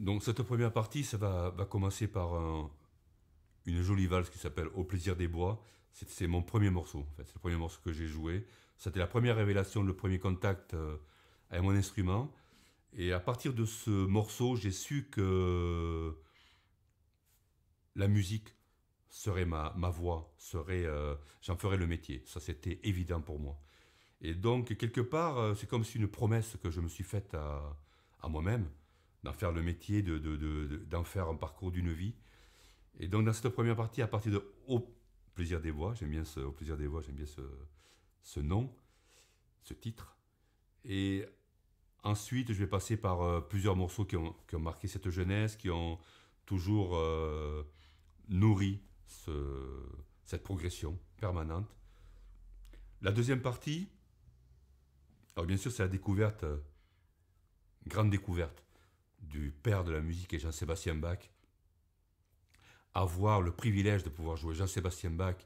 Donc cette première partie, ça va commencer par une jolie valse qui s'appelle Au plaisir des bois. C'est mon premier morceau, en fait. C'est le premier morceau que j'ai joué. C'était la première révélation, le premier contact avec mon instrument. Et à partir de ce morceau, j'ai su que la musique serait ma voix, j'en ferais le métier. Ça, c'était évident pour moi. Et donc, quelque part, c'est comme si une promesse que je me suis faite à moi-même, d'en faire le métier, d'en faire un parcours d'une vie. Et donc, dans cette première partie, à partir de Au plaisir des voix, Au plaisir des voix, j'aime bien ce nom, ce titre. Et ensuite, je vais passer par plusieurs morceaux qui ont marqué cette jeunesse, qui ont toujours nourri cette progression permanente. La deuxième partie, alors bien sûr, c'est la découverte, grande découverte du père de la musique et Jean-Sébastien Bach. Avoir le privilège de pouvoir jouer Jean-Sébastien Bach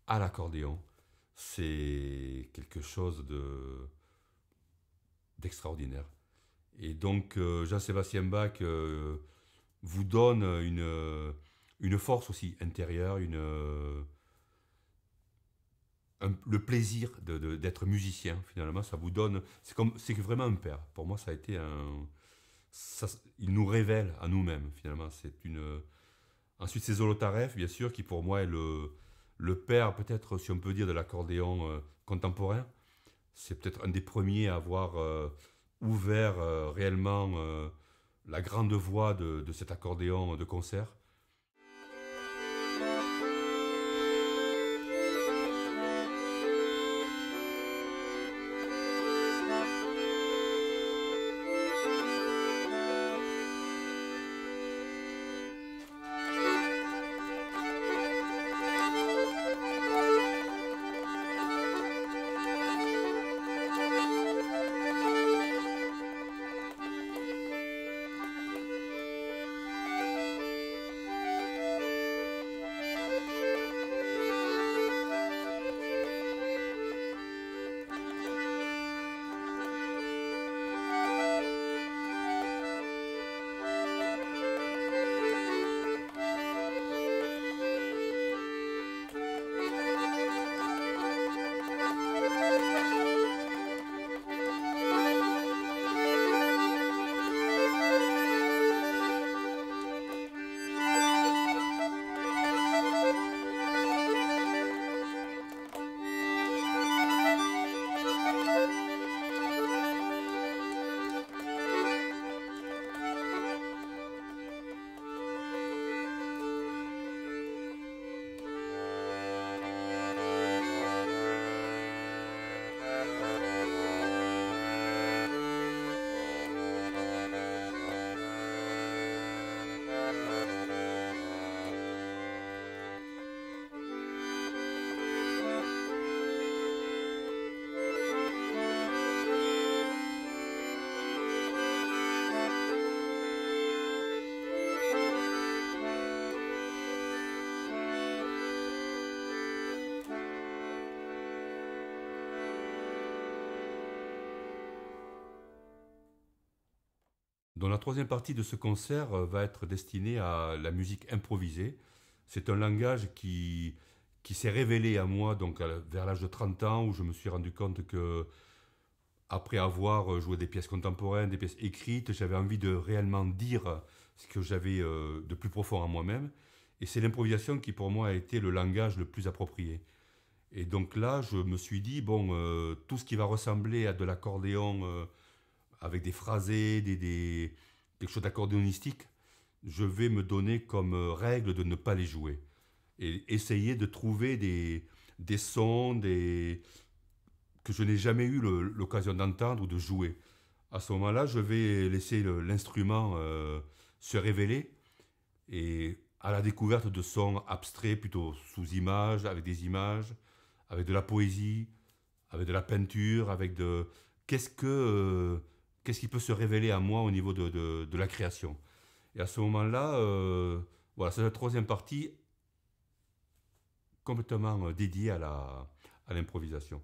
à l'accordéon, c'est quelque chose d'extraordinaire. Et donc, Jean-Sébastien Bach vous donne une force aussi intérieure, le plaisir d'être musicien, finalement. Ça vous donne. C'est vraiment un père. Pour moi, ça a été un. Il nous révèle à nous-mêmes, finalement. Ensuite, c'est Zolotarev, bien sûr, qui pour moi est le père, peut-être, si on peut dire, de l'accordéon contemporain. C'est peut-être un des premiers à avoir ouvert réellement la grande voie de cet accordéon de concert. Dans la troisième partie de ce concert va être destinée à la musique improvisée. C'est un langage qui s'est révélé à moi donc vers l'âge de 30 ans où je me suis rendu compte que après avoir joué des pièces contemporaines, des pièces écrites, j'avais envie de réellement dire ce que j'avais de plus profond en moi-même. Et c'est l'improvisation qui pour moi a été le langage le plus approprié. Et donc là, je me suis dit, bon, tout ce qui va ressembler à de l'accordéon avec des phrasés, quelque chose d'accordéonistique, je vais me donner comme règle de ne pas les jouer. Et essayer de trouver des sons que je n'ai jamais eu l'occasion d'entendre ou de jouer. À ce moment-là, je vais laisser l'instrument se révéler et à la découverte de sons abstraits, plutôt sous images, avec de la poésie, avec de la peinture, qu'est-ce que qu'est-ce qui peut se révéler à moi au niveau de la création. Et à ce moment-là, voilà, c'est la troisième partie complètement dédiée à l'improvisation.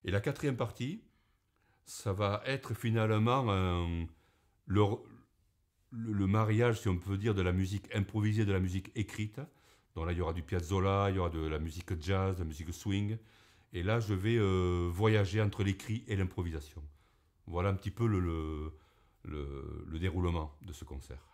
Et la quatrième partie, ça va être finalement le mariage, si on peut dire, de la musique improvisée, de la musique écrite. Donc là, il y aura du Piazzolla, il y aura de la musique jazz, de la musique swing. Et là, je vais voyager entre l'écrit et l'improvisation. Voilà un petit peu le déroulement de ce concert.